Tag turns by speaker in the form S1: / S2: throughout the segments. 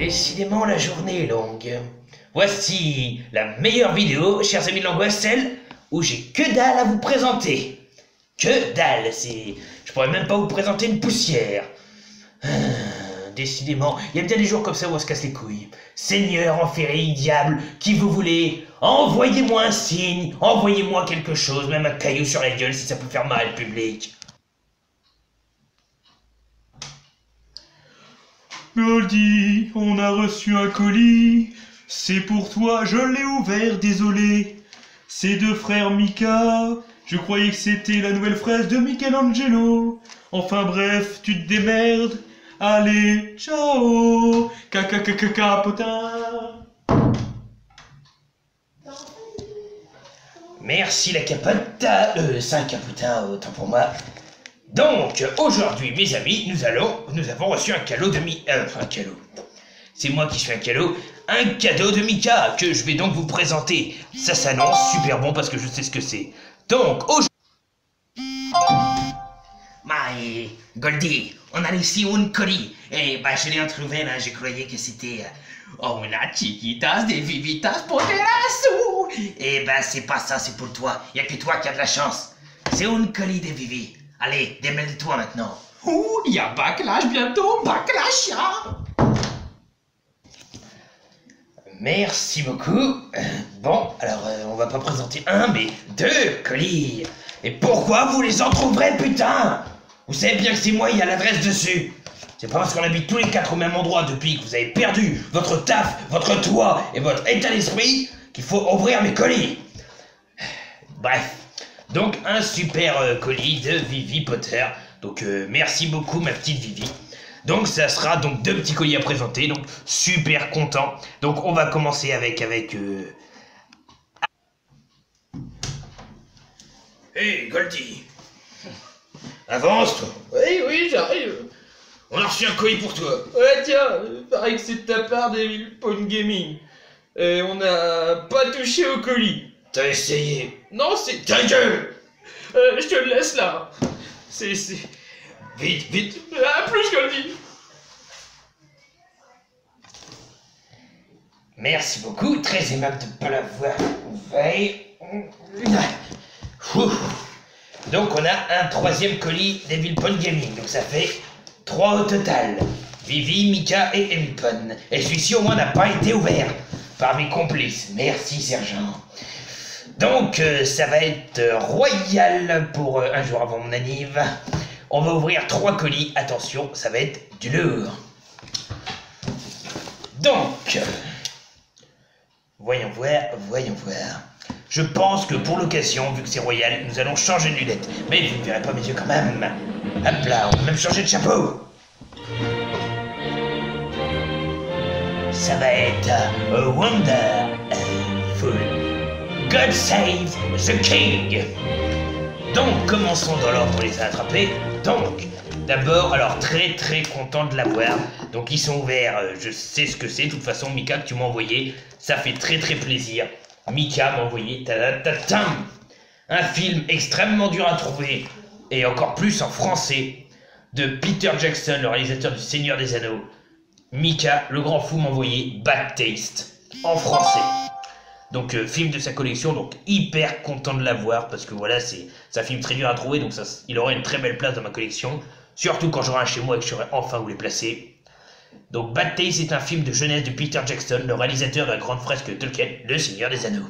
S1: Décidément, la journée est longue. Voici la meilleure vidéo, chers amis de l'angoisse, celle où j'ai que dalle à vous présenter. Que dalle, je pourrais même pas vous présenter une poussière. Décidément, il y a bien des jours comme ça où on se casse les couilles. Seigneur, enferré, diable, qui vous voulez, envoyez-moi un signe, envoyez-moi quelque chose, même un caillou sur la gueule si ça peut faire mal, public.
S2: Goldie, on a reçu un colis. C'est pour toi, je l'ai ouvert, désolé. C'est deux frères Mika. Je croyais que c'était la nouvelle fraise de Michelangelo. Enfin bref, tu te démerdes. Allez, ciao. Capotin.
S1: Merci la capote. C'est un capotin, autant pour moi. Donc, aujourd'hui, mes amis, nous avons reçu un cadeau de un cadeau. C'est moi qui fais un cadeau. Un cadeau de Mika, que je vais donc vous présenter. Ça s'annonce super bon parce que je sais ce que c'est. Donc, aujourd'hui... Goldie, on a ici un colis. Et je l'ai trouvé là, je croyais que c'était... una chiquitas de vivitas poterazo. Et c'est pas ça, c'est pour toi. Y a que toi qui as de la chance. C'est un colis de Vivi. Allez, démêle-toi maintenant.
S2: Il y a Backlash bientôt, Backlash,
S1: Merci beaucoup. Bon, alors on va pas présenter un, mais deux colis. Et pourquoi vous les en trouverez, putain? Vous savez bien que c'est moi, il y a l'adresse dessus. C'est pas parce qu'on habite tous les quatre au même endroit depuis que vous avez perdu votre taf, votre toit et votre état d'esprit qu'il faut ouvrir mes colis. Bref. Donc un super colis de Vivi Potter. Donc merci beaucoup ma petite Vivi. Donc ça sera donc deux petits colis à présenter. Donc super content. Donc on va commencer avec Hey Goldie. Avance toi.
S2: Oui, j'arrive.
S1: On a reçu un colis pour toi.
S2: Ouais, tiens, pareil que c'est de ta part des Point Gaming. Et on n'a pas touché au colis.
S1: T'as essayé.
S2: Non, c'est...
S1: Ta gueule.
S2: Je te le laisse là. C'est...
S1: Vite, vite.
S2: À plus, Goldie.
S1: Merci beaucoup, très aimable de ne pas l'avoir ouvert. Donc on a un troisième colis Devil Point Gaming, donc ça fait 3 au total. Vivi, Mika et Emipon. Et celui-ci au moins n'a pas été ouvert par mes complices. Merci sergent. Donc ça va être royal pour un jour avant mon anniv. On va ouvrir 3 colis, attention, ça va être du lourd. Donc, voyons voir. Je pense que pour l'occasion, vu que c'est royal, nous allons changer de lunettes. Mais vous ne verrez pas mes yeux quand même. Hop là, on va même changer de chapeau. Ça va être Wonderful. God Save the King. Donc, commençons dans l'ordre pour les attraper. Donc, d'abord, alors très content de l'avoir. Donc, ils sont ouverts, je sais ce que c'est. De toute façon, Mika, que tu m'as envoyé, ça fait très plaisir. Mika m'a envoyé un film extrêmement dur à trouver, et encore plus en français, de Peter Jackson, le réalisateur du Seigneur des Anneaux. Mika, le grand fou, m'a envoyé Bad Taste, en français. Donc film de sa collection, donc hyper content de l'avoir, parce que voilà, c'est un film très dur à trouver, donc il aura une très belle place dans ma collection, surtout quand j'aurai un chez moi et que je saurai enfin où les placer. Donc Bad Taste est un film de jeunesse de Peter Jackson, le réalisateur de la grande fresque Tolkien, Le Seigneur des Anneaux.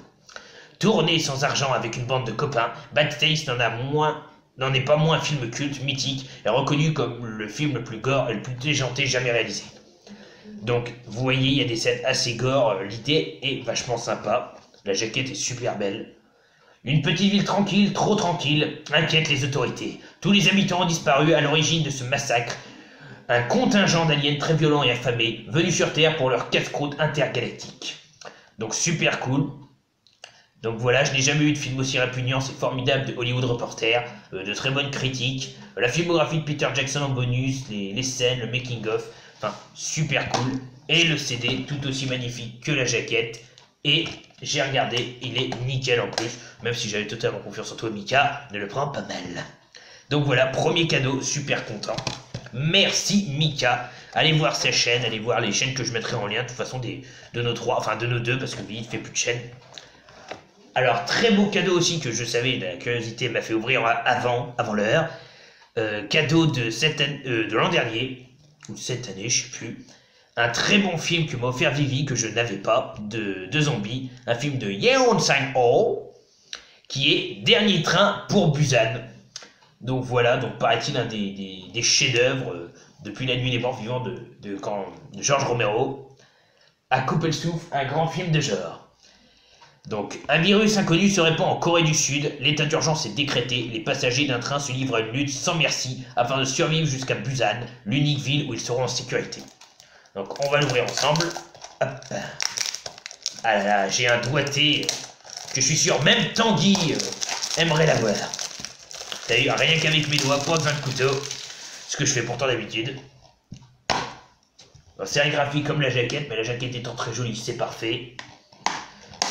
S1: Tourné sans argent avec une bande de copains, Bad Taste n'en est pas moins un film culte, mythique, et reconnu comme le film le plus gore et le plus déjanté jamais réalisé. Donc, vous voyez, il y a des scènes assez gore, l'idée est vachement sympa, la jaquette est super belle. Une petite ville tranquille, trop tranquille, inquiète les autorités. Tous les habitants ont disparu à l'origine de ce massacre. Un contingent d'aliens très violents et affamés, venus sur Terre pour leur casse-croûte intergalactique. Donc super cool. Donc voilà, je n'ai jamais eu de film aussi répugnant, c'est formidable de Hollywood Reporter, de très bonnes critiques, la filmographie de Peter Jackson en bonus, les scènes, le making-of, enfin super cool. Et le CD tout aussi magnifique que la jaquette. Et j'ai regardé, il est nickel en plus, même si j'avais totalement confiance en toi Mika, ne le prends pas mal. Donc voilà, premier cadeau, super content. Merci Mika. Allez voir sa chaîne, allez voir les chaînes que je mettrai en lien, de toute façon de nos trois, enfin de nos deux, parce que lui il fait plus de chaînes. Alors très beau cadeau aussi que je savais, la curiosité m'a fait ouvrir avant l'heure. Cadeau de l'an dernier, ou de cette année, je sais plus. Un très bon film que m'a offert Vivi, que je n'avais pas, de zombies. Un film de Yeon Sang-ho, qui est Dernier train pour Busan. Donc voilà, donc paraît-il un des chefs-d'œuvre depuis La Nuit des Morts Vivants de George Romero. À couper le souffle, un grand film de genre. Donc, un virus inconnu se répand en Corée du Sud, l'état d'urgence est décrété, les passagers d'un train se livrent à une lutte sans merci afin de survivre jusqu'à Busan, l'unique ville où ils seront en sécurité. Donc, on va l'ouvrir ensemble. Hop. Ah là là, j'ai un doigté que je suis sûr même Tanguy aimerait l'avoir. D'ailleurs, rien qu'avec mes doigts, pas besoin de couteau, ce que je fais pourtant d'habitude. Sérigraphie comme la jaquette, mais la jaquette étant très jolie, c'est parfait.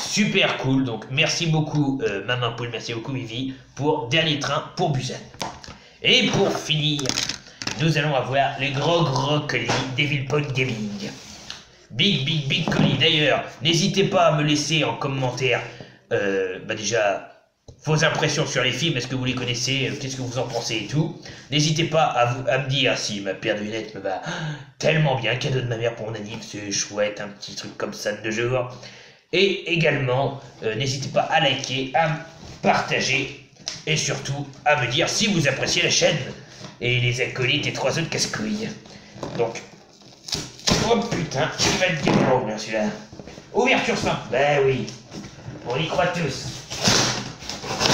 S1: Super cool, donc merci beaucoup Maman Poule, merci beaucoup Vivi pour Dernier train pour Busan. Et pour finir, nous allons avoir le gros colis Devil Point Gaming. Big colis. D'ailleurs, n'hésitez pas à me laisser en commentaire déjà vos impressions sur les films, est-ce que vous les connaissez, qu'est-ce que vous en pensez et tout. N'hésitez pas à me dire si ma paire de lunettes me va tellement bien, cadeau de ma mère pour mon anniv, c'est chouette, un petit truc comme ça de jour. Et également, n'hésitez pas à liker, à partager et surtout à me dire si vous appréciez la chaîne et les acolytes et 3 autres casse-couilles. Donc, oh putain, il va être bien ouvrir celui-là. Ouverture simple, ben oui, on y croit tous.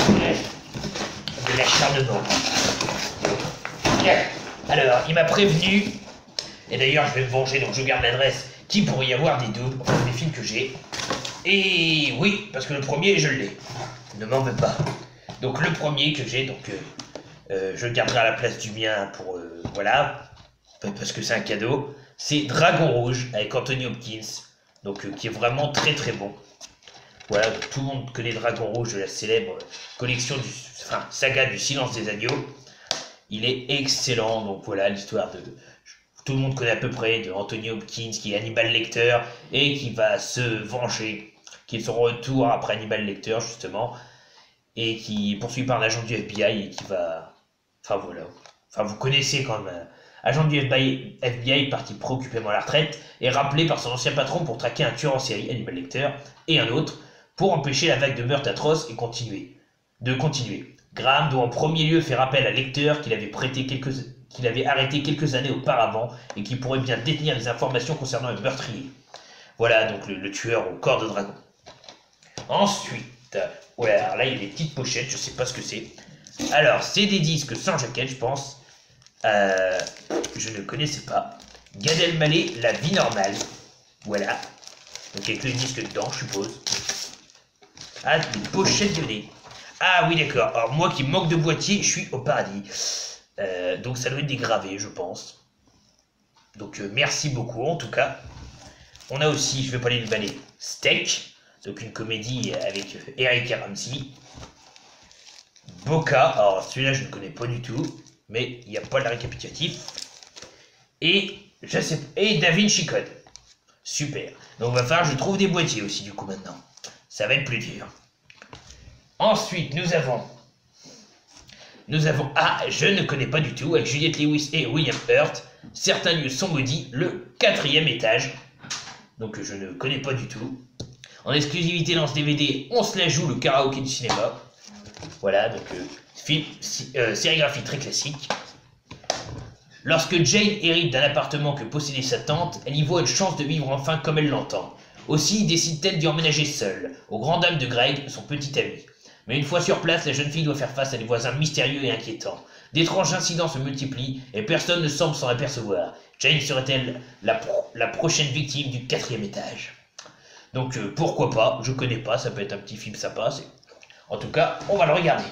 S1: De l'acharnement. Alors, il m'a prévenu, et d'ailleurs je vais me venger, donc je garde l'adresse, qu'il pourrait y avoir des doubles, enfin des films que j'ai. Et oui, parce que le premier, je l'ai. Ne m'en veux pas. Donc le premier que j'ai, donc je le garderai à la place du mien pour... voilà, parce que c'est un cadeau. C'est Dragon Rouge avec Anthony Hopkins, donc qui est vraiment très bon. Voilà, tout le monde connaît Dragon Rouge de la célèbre collection saga du Silence des Agneaux. Il est excellent, donc voilà l'histoire de... Tout le monde connaît à peu près de Anthony Hopkins qui est Hannibal Lecter et qui va se venger, qui est son retour après Hannibal Lecter justement, et qui est poursuivi par un agent du FBI et qui va... Enfin voilà, vous connaissez quand même. Agent du FBI parti préoccupément à la retraite est rappelé par son ancien patron pour traquer un tueur en série, Hannibal Lecter, et un autre, pour empêcher la vague de meurtres atroces et continuer. Graham doit en premier lieu faire appel à Lecter qu'il avait arrêté quelques années auparavant et qui pourrait bien détenir des informations concernant le meurtrier. Voilà donc le tueur au corps de dragon. Ensuite, ouais, alors là il y a des petites pochettes, je sais pas ce que c'est. Alors, c'est des disques sans jaquette, je pense. Je ne connaissais pas. Gad Elmaleh, La vie normale. Voilà. Donc avec le disque dedans, je suppose. Ah, des pochettes de nez. Ah oui, d'accord. Alors moi qui manque de boîtier, je suis au paradis. Donc ça doit être dégradé, je pense. Donc merci beaucoup en tout cas. On a aussi, je vais pas les déballer, Steak, donc une comédie avec Eric Ramsey. Boca, alors celui-là je ne connais pas du tout, mais il n'y a pas le récapitulatif. Et Da Vinci Code. Super. Donc il va falloir que je trouve des boîtiers aussi du coup maintenant. Ça va être plus dur. Ensuite nous avons, ah, je ne connais pas du tout, avec Juliette Lewis et William Hurt, Certains lieux sont maudits, le 4e étage. Donc je ne connais pas du tout. En exclusivité dans ce DVD, on se la joue, le karaoké du cinéma. Voilà, donc sérigraphie très classique. Lorsque Jane hérite d'un appartement que possédait sa tante, elle y voit une chance de vivre enfin comme elle l'entend. Aussi décide-t-elle d'y emménager seule, aux grandes dames de Greg, son petit ami. Mais une fois sur place, la jeune fille doit faire face à des voisins mystérieux et inquiétants. D'étranges incidents se multiplient et personne ne semble s'en apercevoir. Jane serait-elle la prochaine victime du 4e étage? Donc pourquoi pas, je connais pas, ça peut être un petit film sympa. En tout cas, on va le regarder.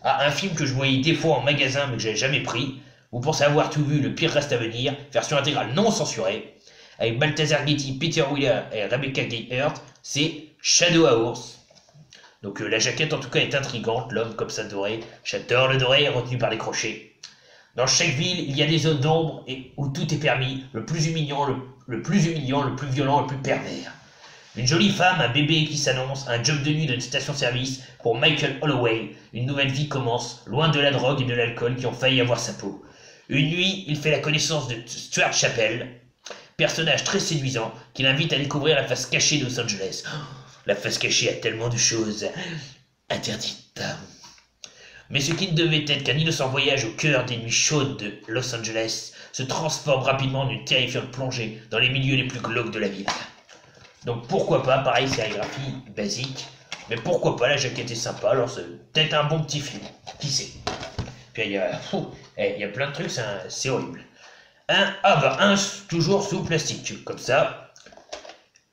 S1: Ah, un film que je voyais des fois en magasin mais que j'avais jamais pris. Vous pensez avoir tout vu, Le pire reste à venir, version intégrale non censurée, avec Balthazar Getty, Peter Wheeler et Rebecca Gayheart, c'est Shadow Hours. Donc la jaquette en tout cas est intrigante, l'homme comme ça doré, j'adore le doré, retenu par les crochets. Dans chaque ville, il y a des zones d'ombre et où tout est permis, le plus humiliant, le plus humiliant, le plus violent, le plus pervers. Une jolie femme, un bébé qui s'annonce, un job de nuit d'une station-service pour Michael Holloway. Une nouvelle vie commence, loin de la drogue et de l'alcool qui ont failli avoir sa peau. Une nuit, il fait la connaissance de Stuart Chappell, personnage très séduisant qui l'invite à découvrir la face cachée de Los Angeles. Oh, la face cachée a tellement de choses interdites. Mais ce qui ne devait être qu'un innocent voyage au cœur des nuits chaudes de Los Angeles se transforme rapidement en une terrifiante plongée dans les milieux les plus glauques de la ville. Donc pourquoi pas, pareil, sérigraphie basique, mais pourquoi pas, la jaquette est sympa, alors c'est peut-être un bon petit film, qui sait. Puis il y a plein de trucs, c'est horrible. Un toujours sous plastique, comme ça,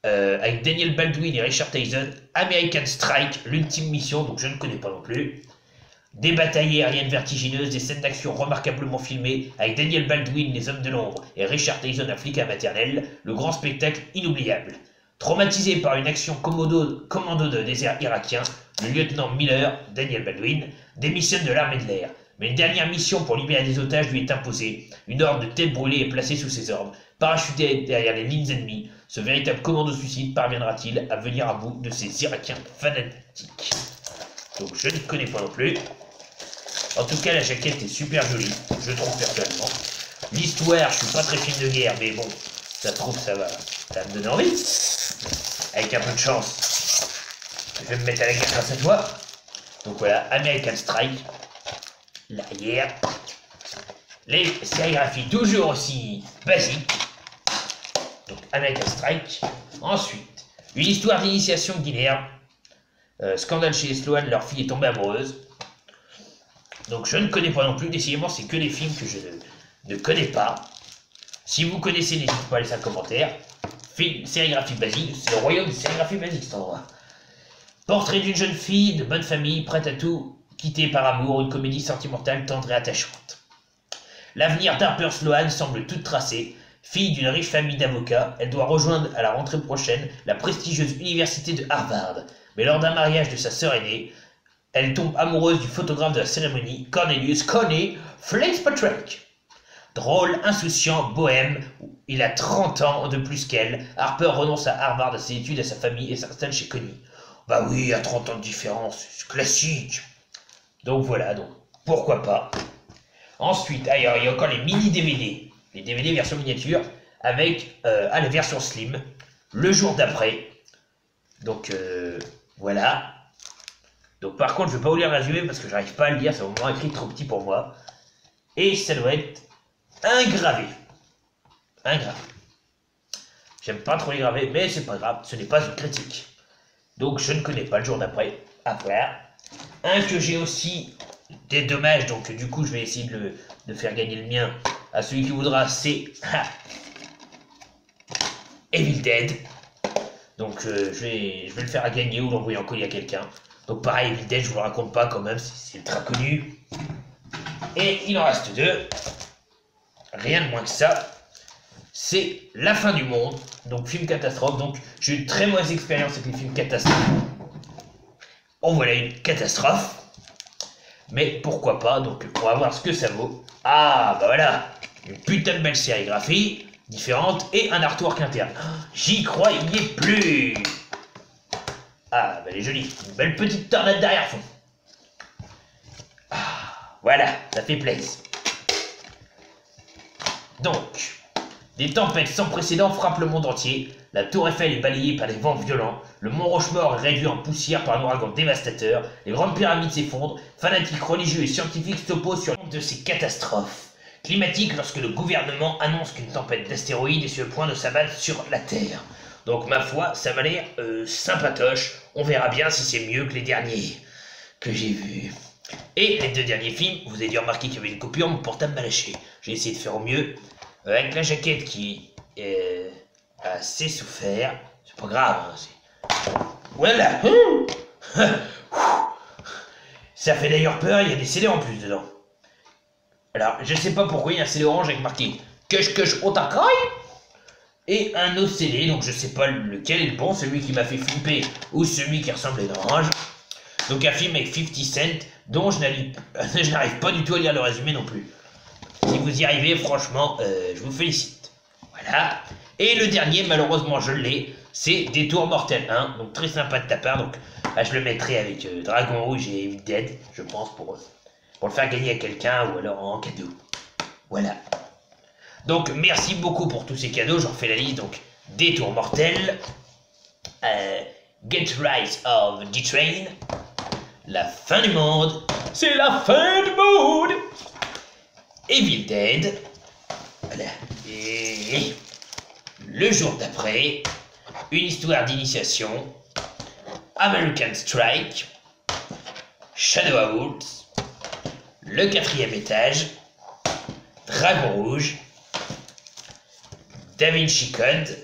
S1: avec Daniel Baldwin et Richard Tyson, American Strike, l'ultime mission, donc je ne connais pas non plus. Des batailles aériennes vertigineuses, des scènes d'action remarquablement filmées, avec Daniel Baldwin, les hommes de l'ombre, et Richard Tyson, un flic à maternelle, le grand spectacle inoubliable. Traumatisé par une action commando de désert irakien, le lieutenant Miller, Daniel Baldwin, démissionne de l'armée de l'air. Mais une dernière mission pour libérer des otages lui est imposée. Une horde de têtes brûlées est placée sous ses ordres. Parachuté derrière les lignes ennemies, ce véritable commando suicide parviendra-t-il à venir à bout de ces Irakiens fanatiques? Donc je ne connais pas non plus. En tout cas, la jaquette est super jolie, je trouve personnellement. L'histoire, je suis pas très film de guerre, mais bon, ça trouve ça va me donner envie. Avec un peu de chance, je vais me mettre à la guerre grâce à toi. Donc voilà, American Strike. L'arrière. Les sérigraphies toujours aussi basiques. Donc American Strike. Ensuite, une histoire d'initiation guinéenne. Scandale chez Sloan, leur fille est tombée amoureuse. Donc je ne connais pas non plus, décidément c'est que les films que je ne connais pas. Si vous connaissez, n'hésitez pas à laisser un commentaire. Film, sérigraphie basique, c'est le royaume de sérigraphie basique cet endroit. Portrait d'une jeune fille de bonne famille, prête à tout quitter par amour, une comédie sentimentale tendre et attachante. L'avenir d'Harper Sloan semble tout tracé. Fille d'une riche famille d'avocats, elle doit rejoindre à la rentrée prochaine la prestigieuse université de Harvard. Mais lors d'un mariage de sa sœur aînée, elle tombe amoureuse du photographe de la cérémonie, Cornelius Coney Fitzpatrick. Drôle, insouciant, bohème, il a 30 ans de plus qu'elle. Harper renonce à Harvard, à ses études, à sa famille et s'installe chez Coney. Bah oui, à 30 ans de différence, c'est classique. Donc voilà, donc pourquoi pas. Ensuite, il y a encore les mini DVD. Les DVD version miniature avec la version slim, le jour d'après. Donc voilà. Donc par contre, je ne vais pas vous lire le résumé parce que j'arrive pas à le lire, c'est vraiment écrit trop petit pour moi. Et ça doit être ingravé. Ingravé. J'aime pas trop les graver, mais c'est pas grave, ce n'est pas une critique. Donc je ne connais pas le jour d'après. À voir. Un que j'ai aussi des dommages, donc du coup je vais essayer de faire gagner le mien à celui qui voudra, c'est Evil Dead. Donc je vais le faire à gagner ou l'envoyer en colis à quelqu'un. Donc pareil, Evil Dead, je vous le raconte pas quand même, c'est ultra connu. Et il en reste deux. Rien de moins que ça. C'est La fin du monde. Donc film catastrophe. Donc j'ai eu une très mauvaise expérience avec les films catastrophes. Oh voilà une catastrophe. Mais pourquoi pas, donc on va voir ce que ça vaut. Ah bah voilà, une putain de belle sérigraphie, différente, et un artwork interne. J'y croyais plus. Ah bah elle est jolie, une belle petite tornade d'arrière-fond. Ah, voilà, ça fait plaisir. Donc, des tempêtes sans précédent frappent le monde entier. La tour Eiffel est balayée par des vents violents. Le mont Rochemort est réduit en poussière par un ouragan dévastateur. Les grandes pyramides s'effondrent. Fanatiques religieux et scientifiques s'opposent sur de ces catastrophes climatiques lorsque le gouvernement annonce qu'une tempête d'astéroïdes est sur le point de s'abattre sur la Terre. Donc ma foi, ça m'a l'air sympatoche. On verra bien si c'est mieux que les derniers que j'ai vus. Et les deux derniers films, vous avez dû remarquer qu'il y avait une coupure, mon portable m'a lâché. J'ai essayé de faire au mieux. Avec la jaquette qui a assez souffert, c'est pas grave. Hein, voilà. Ça fait d'ailleurs peur, il y a des CD en plus dedans. Alors, je sais pas pourquoi il y a un CD orange avec marqué Kush Otakai et un autre CD, donc je sais pas lequel est le bon, celui qui m'a fait flipper ou celui qui ressemble à une orange. Donc un film avec 50 Cent dont je n'arrive pas du tout à lire le résumé non plus. Si vous y arrivez, franchement, je vous félicite. Voilà. Et le dernier, malheureusement, je l'ai. C'est Détour Mortel 1. Donc, très sympa de ta part. Donc, là, je le mettrai avec Dragon Rouge et Evil Dead, je pense, pour le faire gagner à quelqu'un ou alors en cadeau. Voilà. Donc, merci beaucoup pour tous ces cadeaux. J'en fais la liste. Donc, Détour Mortel. Get Rise of D-Train. La fin du monde. C'est la fin du monde. Evil Dead. Voilà. Et le jour d'après, une histoire d'initiation. American Strike. Shadow Owls. Le 4e étage. Dragon Rouge. Da Vinci Code.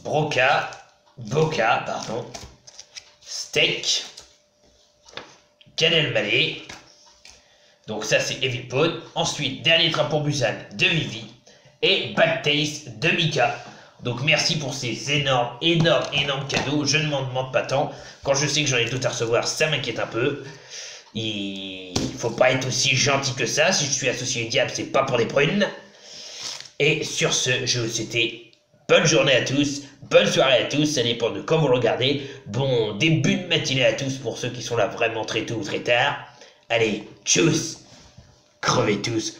S1: Boca, pardon. Steak. Gad Elmaleh. Donc ça c'est Evil Pawn. Ensuite, Dernier train pour Busan de Vivi. Et Bad Taste de Mika. Donc merci pour ces énormes cadeaux. Je ne m'en demande pas tant. Quand je sais que j'en ai tout à recevoir, ça m'inquiète un peu. Il faut pas être aussi gentil que ça. Si je suis associé au diable, c'est pas pour des prunes. Et sur ce, je vous souhaite bonne journée à tous, bonne soirée à tous, ça dépend de quand vous le regardez. Bon début de matinée à tous pour ceux qui sont là vraiment très tôt ou très tard. Allez, tchuss, crevez tous.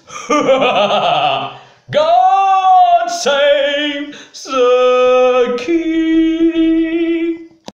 S1: God save